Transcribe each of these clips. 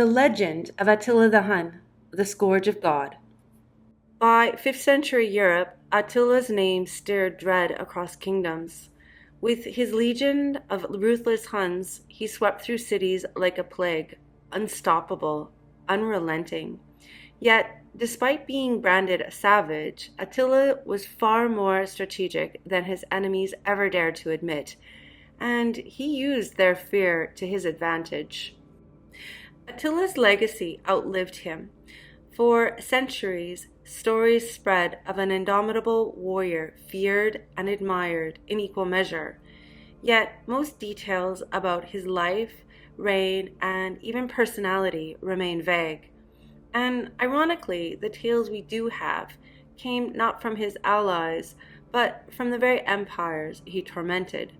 The legend of Attila the Hun, the scourge of God. By 5th century Europe, Attila's name stirred dread across kingdoms. With his legion of ruthless Huns, he swept through cities like a plague, unstoppable, unrelenting. Yet, despite being branded a savage, Attila was far more strategic than his enemies ever dared to admit, and he used their fear to his advantage. Attila's legacy outlived him. For centuries, stories spread of an indomitable warrior feared and admired in equal measure. Yet most details about his life, reign, and even personality remain vague. And ironically, the tales we do have came not from his allies, but from the very empires he tormented.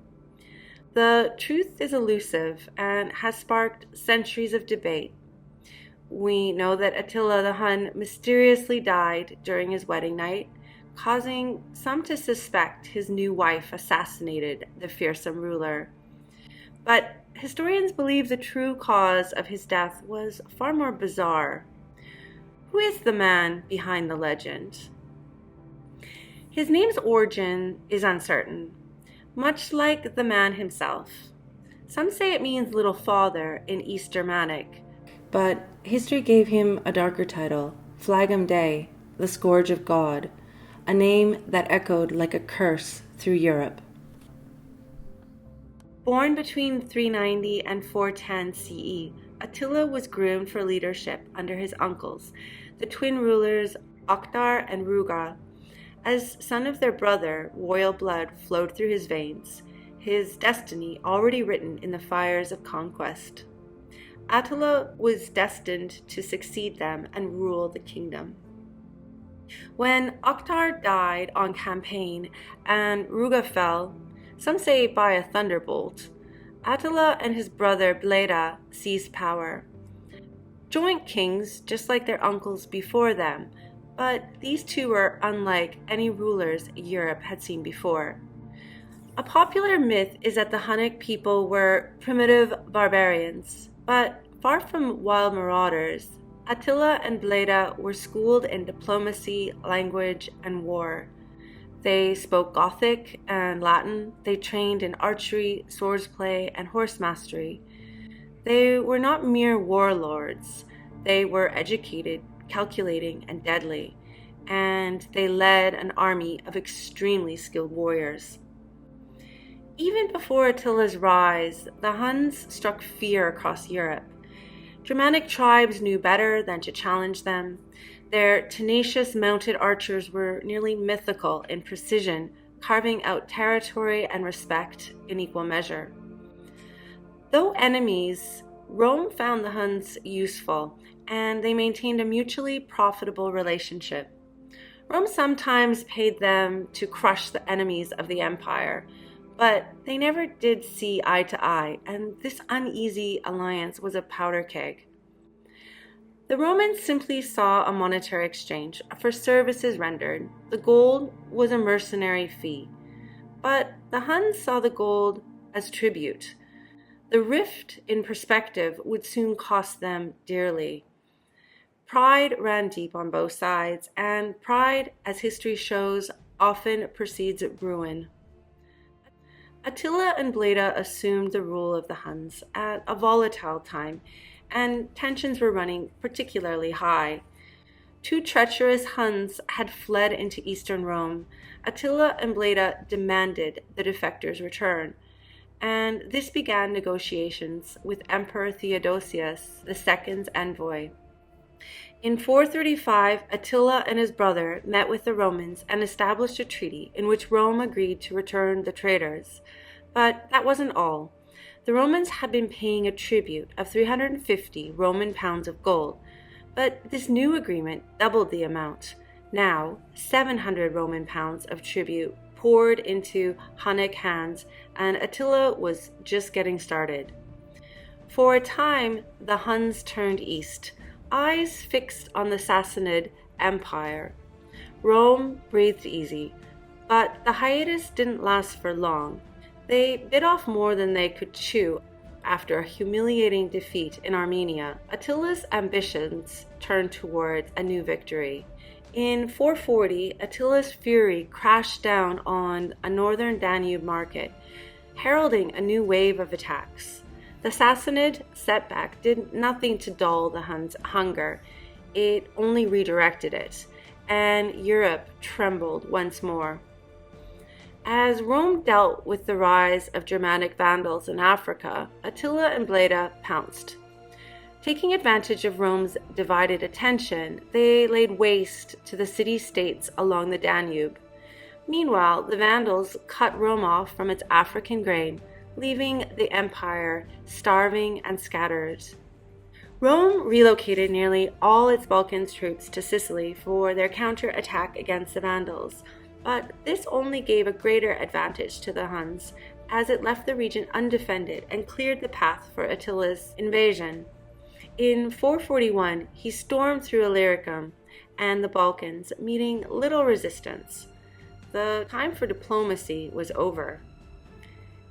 The truth is elusive and has sparked centuries of debate. We know that Attila the Hun mysteriously died during his wedding night, causing some to suspect his new wife assassinated the fearsome ruler. But historians believe the true cause of his death was far more bizarre. Who is the man behind the legend? His name's origin is uncertain, much like the man himself. Some say it means little father in East Germanic, but history gave him a darker title, Flagum Dei, the scourge of God, a name that echoed like a curse through Europe. Born between 390 and 410 CE, Attila was groomed for leadership under his uncles, the twin rulers Oktar and Ruga. As son of their brother, royal blood flowed through his veins, his destiny already written in the fires of conquest. Attila was destined to succeed them and rule the kingdom. When Oktar died on campaign and Ruga fell, some say by a thunderbolt, Attila and his brother Bleda seized power. Joint kings, just like their uncles before them, but these two were unlike any rulers Europe had seen before. A popular myth is that the Hunnic people were primitive barbarians, but far from wild marauders, Attila and Bleda were schooled in diplomacy, language, and war. They spoke Gothic and Latin. They trained in archery, swordsplay, and horse mastery. They were not mere warlords. They were educated, calculating, and deadly, and they led an army of extremely skilled warriors. Even before Attila's rise, the Huns struck fear across Europe. Germanic tribes knew better than to challenge them. Their tenacious mounted archers were nearly mythical in precision, carving out territory and respect in equal measure. Though enemies, Rome found the Huns useful, and they maintained a mutually profitable relationship. Rome sometimes paid them to crush the enemies of the empire, but they never did see eye to eye, and this uneasy alliance was a powder keg. The Romans simply saw a monetary exchange for services rendered. The gold was a mercenary fee, but the Huns saw the gold as tribute. The rift in perspective would soon cost them dearly. Pride ran deep on both sides, and pride, as history shows, often precedes ruin. Attila and Bleda assumed the rule of the Huns at a volatile time, and tensions were running particularly high. Two treacherous Huns had fled into eastern Rome. Attila and Bleda demanded the defectors return, and this began negotiations with Emperor Theodosius II's envoy. In 435, Attila and his brother met with the Romans and established a treaty in which Rome agreed to return the traitors. But that wasn't all. The Romans had been paying a tribute of 350 Roman pounds of gold, but this new agreement doubled the amount. Now, 700 Roman pounds of tribute poured into Hunnic hands, and Attila was just getting started. For a time, the Huns turned east, eyes fixed on the Sassanid Empire. Rome breathed easy, but the hiatus didn't last for long. They bit off more than they could chew. after a humiliating defeat in Armenia, Attila's ambitions turned towards a new victory. In 440, Attila's fury crashed down on a northern Danube market, heralding a new wave of attacks. The Sassanid setback did nothing to dull the Huns' hunger, it only redirected it, and Europe trembled once more. As Rome dealt with the rise of Germanic Vandals in Africa, Attila and Bleda pounced. Taking advantage of Rome's divided attention, they laid waste to the city-states along the Danube. Meanwhile, the Vandals cut Rome off from its African grain, leaving the empire starving and scattered. Rome relocated nearly all its Balkan troops to Sicily for their counter-attack against the Vandals, but this only gave a greater advantage to the Huns, as it left the region undefended and cleared the path for Attila's invasion. In 441, he stormed through Illyricum and the Balkans, meeting little resistance. The time for diplomacy was over.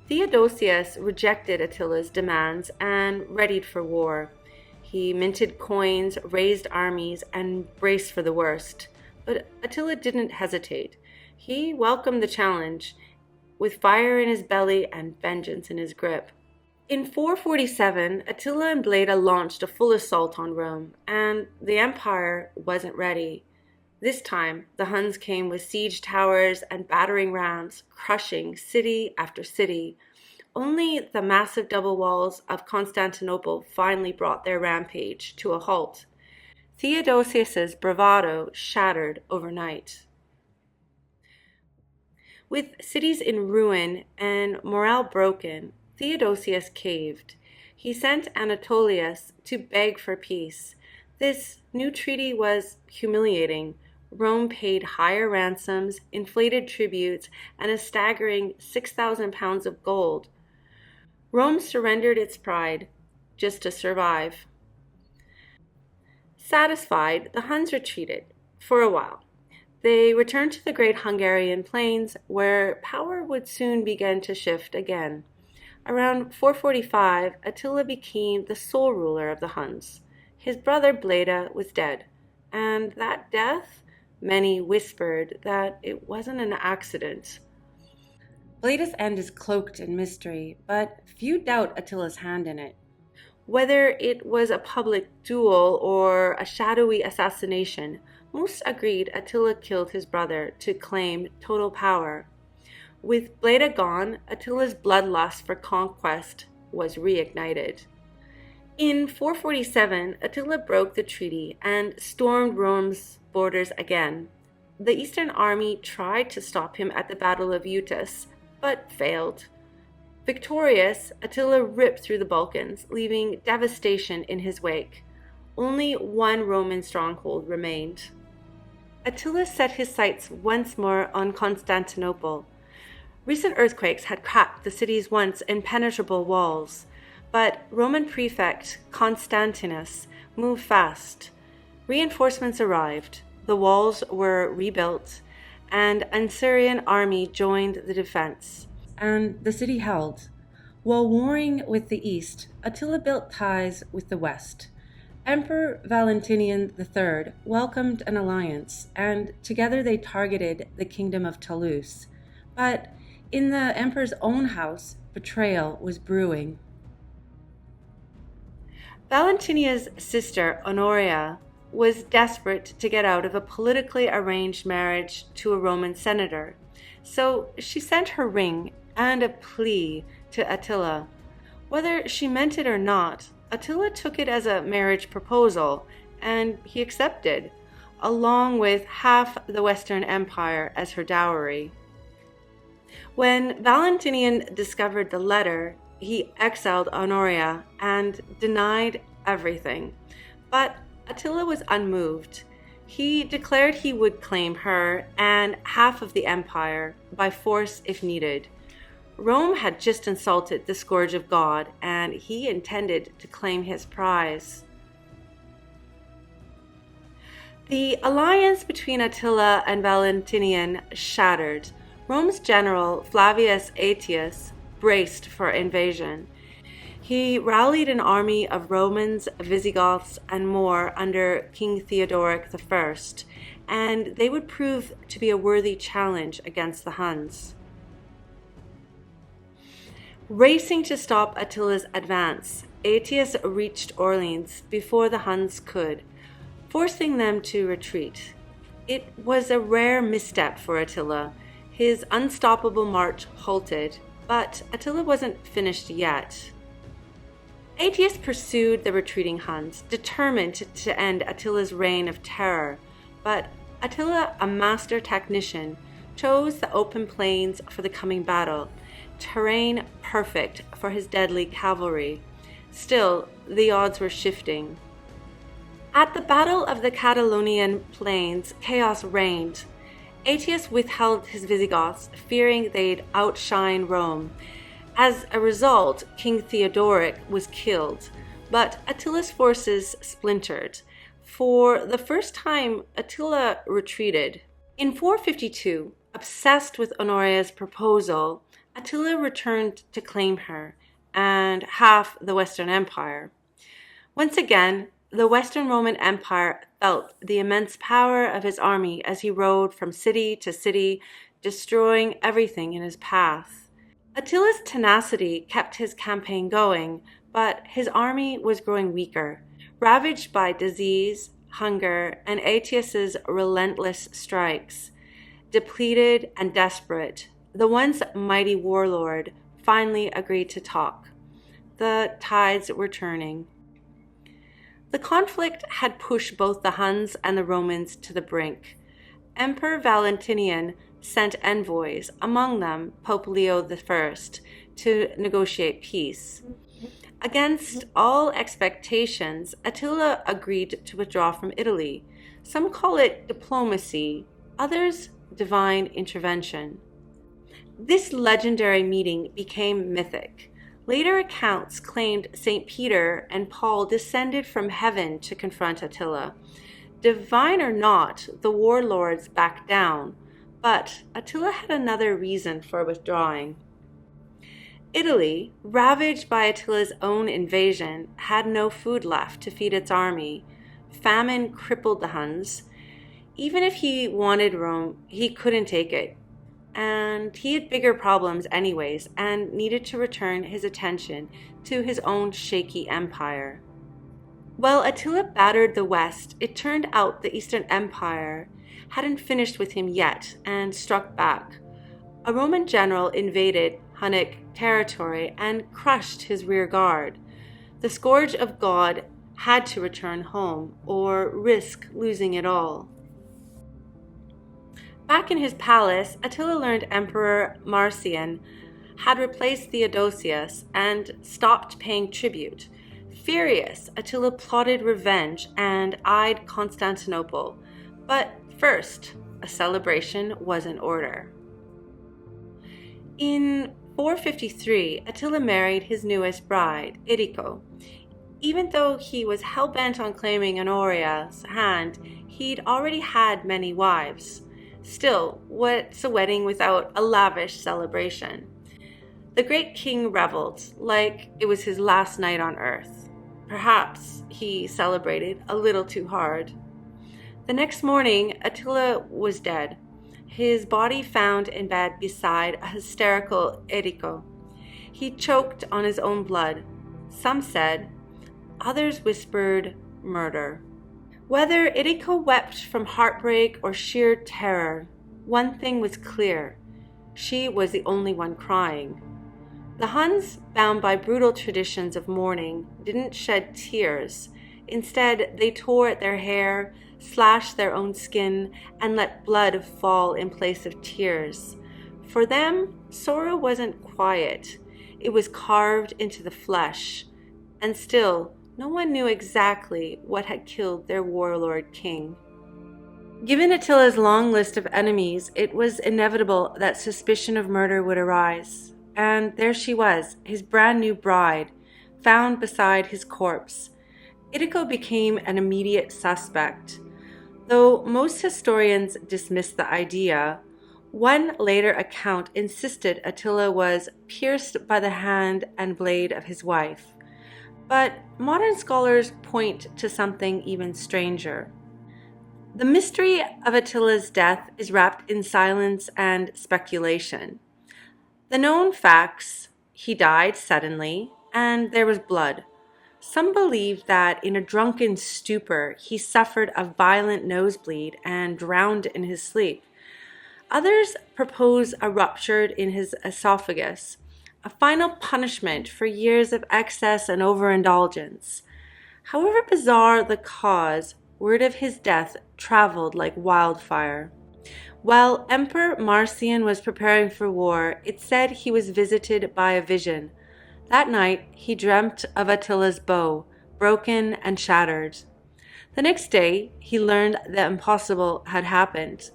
Theodosius rejected Attila's demands and readied for war. He minted coins, raised armies, and braced for the worst. But Attila didn't hesitate. He welcomed the challenge, with fire in his belly and vengeance in his grip. In 447, Attila and Bleda launched a full assault on Rome, and the empire wasn't ready. This time, the Huns came with siege towers and battering rams, crushing city after city. Only the massive double walls of Constantinople finally brought their rampage to a halt. Theodosius's bravado shattered overnight. With cities in ruin and morale broken, Theodosius caved. He sent Anatolius to beg for peace. This new treaty was humiliating. Rome paid higher ransoms, inflated tributes, and a staggering 6,000 pounds of gold. Rome surrendered its pride just to survive. Satisfied, the Huns retreated for a while. They returned to the great Hungarian plains, where power would soon begin to shift again. Around 445, Attila became the sole ruler of the Huns. His brother Bleda was dead, and that death, many whispered that it wasn't an accident. Bleda's end is cloaked in mystery, but few doubt Attila's hand in it. Whether it was a public duel or a shadowy assassination, most agreed Attila killed his brother to claim total power. With Bleda gone, Attila's bloodlust for conquest was reignited. In 447, Attila broke the treaty and stormed Rome's borders again. The Eastern army tried to stop him at the Battle of Eutus, but failed. Victorious, Attila ripped through the Balkans, leaving devastation in his wake. Only one Roman stronghold remained. Attila set his sights once more on Constantinople. Recent earthquakes had cracked the city's once impenetrable walls, but Roman prefect Constantinus moved fast. Reinforcements arrived, the walls were rebuilt, and an Syrian army joined the defense, and the city held. While warring with the east, Attila built ties with the west. Emperor Valentinian III welcomed an alliance, and together they targeted the kingdom of Toulouse. But in the emperor's own house, betrayal was brewing. Valentinia's sister, Honoria, was desperate to get out of a politically arranged marriage to a Roman senator, so she sent her ring and a plea to Attila. Whether she meant it or not, Attila took it as a marriage proposal, and he accepted, along with half the Western Empire as her dowry. When Valentinian discovered the letter, he exiled Honoria and denied everything. But Attila was unmoved. He declared he would claim her and half of the empire by force if needed. Rome had just insulted the scourge of God, and he intended to claim his prize. The alliance between Attila and Valentinian shattered. Rome's general Flavius Aetius braced for invasion. He rallied an army of Romans, Visigoths, and more under King Theodoric I, and they would prove to be a worthy challenge against the Huns. Racing to stop Attila's advance, Aetius reached Orleans before the Huns could, forcing them to retreat. It was a rare misstep for Attila. His unstoppable march halted, but Attila wasn't finished yet. Aetius pursued the retreating Huns, determined to end Attila's reign of terror, but Attila, a master tactician, chose the open plains for the coming battle, terrain perfect for his deadly cavalry. Still, the odds were shifting. At the Battle of the Catalonian Plains, chaos reigned. Aetius withheld his Visigoths, fearing they'd outshine Rome. As a result, King Theodoric was killed, but Attila's forces splintered. For the first time, Attila retreated. In 452, obsessed with Honoria's proposal, Attila returned to claim her and half the Western Empire. Once again, the Western Roman Empire felt the immense power of his army as he rode from city to city, destroying everything in his path. Attila's tenacity kept his campaign going, but his army was growing weaker, ravaged by disease, hunger, and Aetius's relentless strikes. Depleted and desperate, the once mighty warlord finally agreed to talk. The tides were turning. The conflict had pushed both the Huns and the Romans to the brink. Emperor Valentinian sent envoys, among them Pope Leo I, to negotiate peace. Against all expectations, Attila agreed to withdraw from Italy. Some call it diplomacy, others divine intervention. This legendary meeting became mythic. Later accounts claimed St. Peter and Paul descended from heaven to confront Attila. Divine or not, the warlords backed down, but Attila had another reason for withdrawing. Italy, ravaged by Attila's own invasion, had no food left to feed its army. Famine crippled the Huns. Even if he wanted Rome, he couldn't take it. And he had bigger problems anyways and needed to return his attention to his own shaky empire. While Attila battered the West, it turned out the Eastern Empire hadn't finished with him yet and struck back. A Roman general invaded Hunnic territory and crushed his rear guard. The scourge of God had to return home or risk losing it all. Back in his palace, Attila learned Emperor Marcian had replaced Theodosius and stopped paying tribute. Furious, Attila plotted revenge and eyed Constantinople. But first, a celebration was in order. In 453, Attila married his newest bride, Iriko. Even though he was hell-bent on claiming Honoria's hand, he'd already had many wives. Still, what's a wedding without a lavish celebration? The great king reveled like it was his last night on earth. Perhaps he celebrated a little too hard. The next morning, Attila was dead, his body found in bed beside a hysterical Iriko. He choked on his own blood. Some said, others whispered murder. Whether Iriko wept from heartbreak or sheer terror, one thing was clear. She was the only one crying. The Huns, bound by brutal traditions of mourning, didn't shed tears. Instead, they tore at their hair, slashed their own skin, and let blood fall in place of tears. For them, sorrow wasn't quiet. It was carved into the flesh. And still, no one knew exactly what had killed their warlord king. Given Attila's long list of enemies, it was inevitable that suspicion of murder would arise. And there she was, his brand new bride, found beside his corpse. Iriko became an immediate suspect. Though most historians dismiss the idea, One later account insisted Attila was pierced by the hand and blade of his wife, but modern scholars point to something even stranger. The mystery of Attila's death is wrapped in silence and speculation. The known facts: he died suddenly, and there was blood. Some believe that in a drunken stupor he suffered a violent nosebleed and drowned in his sleep. Others propose a rupture in his esophagus, a final punishment for years of excess and overindulgence. However bizarre the cause, word of his death traveled like wildfire. While Emperor Marcian was preparing for war, it said he was visited by a vision. That night, he dreamt of Attila's bow, broken and shattered. The next day, he learned the impossible had happened.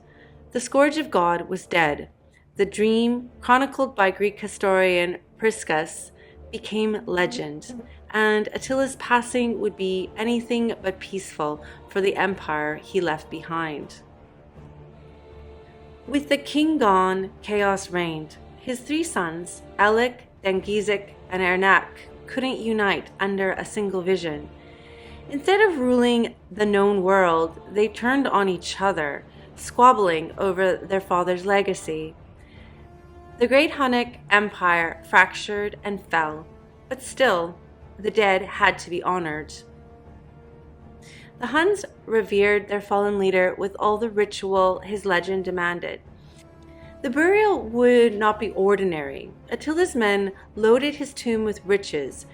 The scourge of God was dead. The dream, chronicled by Greek historian Priscus, became legend, and Attila's passing would be anything but peaceful for the empire he left behind. With the king gone, chaos reigned. His three sons, Elik, Dengizik, and Ernak, couldn't unite under a single vision. Instead of ruling the known world, they turned on each other, squabbling over their father's legacy. The great Hunnic Empire fractured and fell, but still, the dead had to be honored. The Huns revered their fallen leader with all the ritual his legend demanded. The burial would not be ordinary. Attila's men loaded his tomb with riches,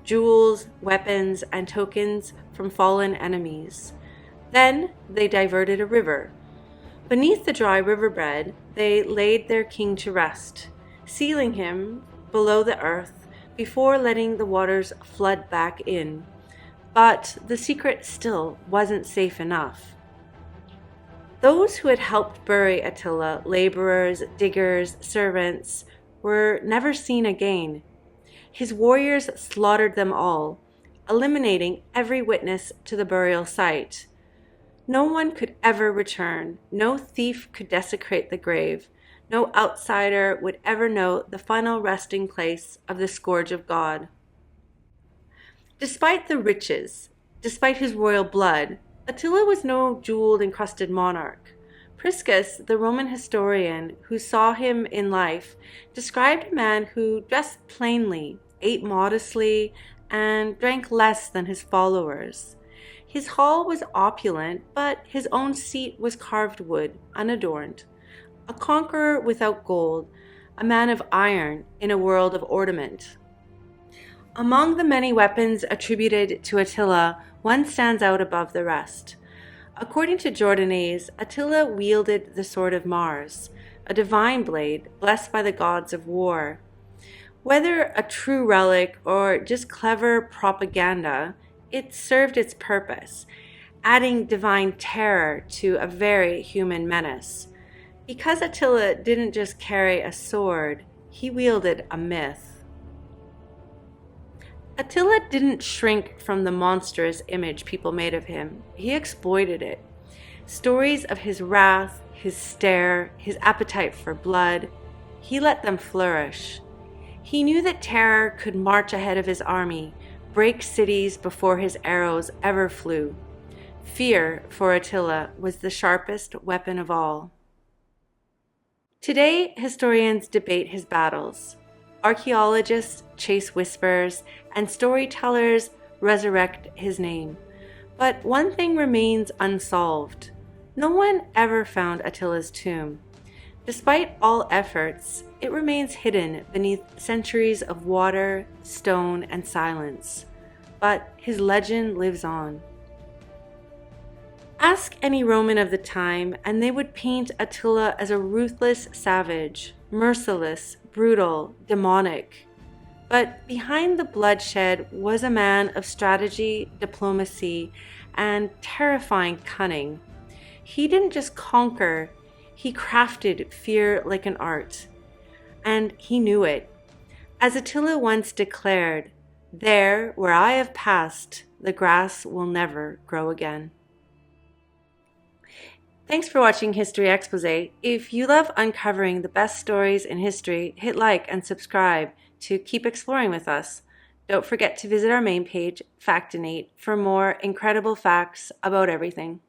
jewels, weapons, and tokens from fallen enemies. Then they diverted a river. Beneath the dry riverbed, they laid their king to rest, sealing him below the earth before letting the waters flood back in. But the secret still wasn't safe enough. Those who had helped bury Attila, laborers, diggers, servants, were never seen again. His warriors slaughtered them all, eliminating every witness to the burial site. No one could ever return. No thief could desecrate the grave. No outsider would ever know the final resting place of the scourge of God. Despite the riches, despite his royal blood, Attila was no jewel-encrusted monarch. Priscus, the Roman historian who saw him in life, described a man who dressed plainly, ate modestly, and drank less than his followers. His hall was opulent, but his own seat was carved wood, unadorned. A conqueror without gold, a man of iron in a world of ornament. Among the many weapons attributed to Attila, one stands out above the rest. According to Jordanes, Attila wielded the sword of Mars, a divine blade blessed by the gods of war. Whether a true relic or just clever propaganda, it served its purpose, adding divine terror to a very human menace. Because Attila didn't just carry a sword, he wielded a myth. Attila didn't shrink from the monstrous image people made of him. He exploited it. Stories of his wrath, his stare, his appetite for blood, he let them flourish. He knew that terror could march ahead of his army, break cities before his arrows ever flew. Fear, for Attila, was the sharpest weapon of all. Today, historians debate his battles. Archaeologists chase whispers, and storytellers resurrect his name. But one thing remains unsolved. No one ever found Attila's tomb. Despite all efforts, it remains hidden beneath centuries of water, stone, and silence. But his legend lives on. Ask any Roman of the time, and they would paint Attila as a ruthless savage, merciless, brutal, demonic. But behind the bloodshed was a man of strategy, diplomacy, and terrifying cunning. He didn't just conquer, he crafted fear like an art. And he knew it. As Attila once declared, "There where I have passed, the grass will never grow again." Thanks for watching History Expose. If you love uncovering the best stories in history, hit like and subscribe to keep exploring with us. Don't forget to visit our main page, Factinate, for more incredible facts about everything.